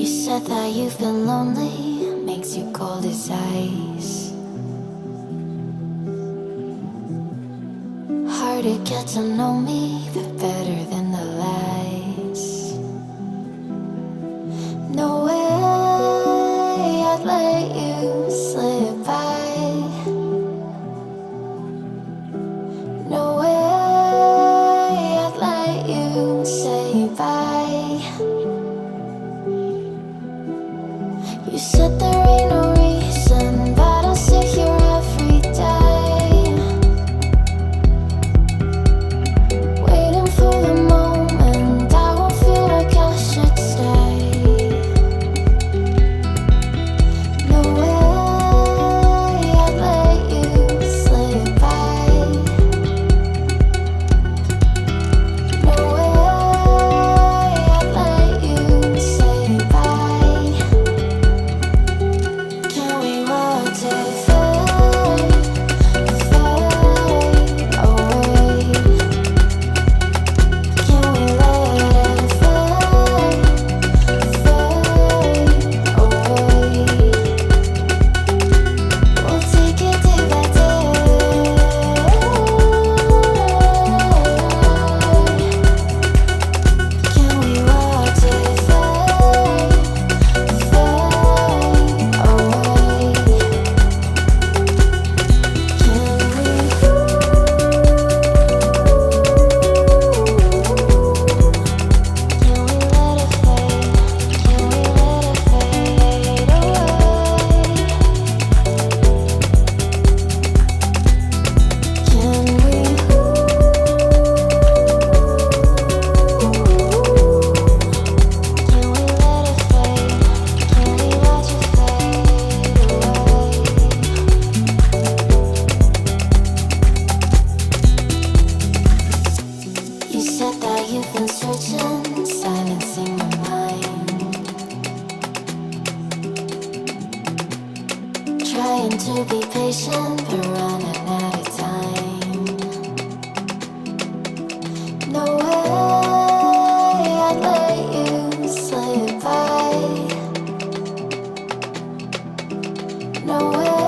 said that you've been lonely, makes you cold as ice. Hard to get to know me, but better than the lies. No way I'd let you slip by. No way I'd let you say bye. You said there ain't no reason, but I'll sit here every day, waiting for the moment I won't feel like I should stay. No way I'd let you slip by. No way I'd let you say bye. Can we watch it fade, fade away? Can we let it fade, fade away? We'll take it day by day. Can we watch it fade, fade away? You said that you've been searching, silencing your mind, trying to be patient, but running out of time. No way I'd let you slip by. No way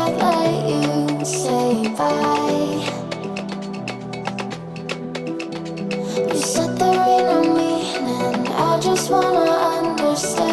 I'd let you say bye. You said there ain't no meaning, I just wanna understand.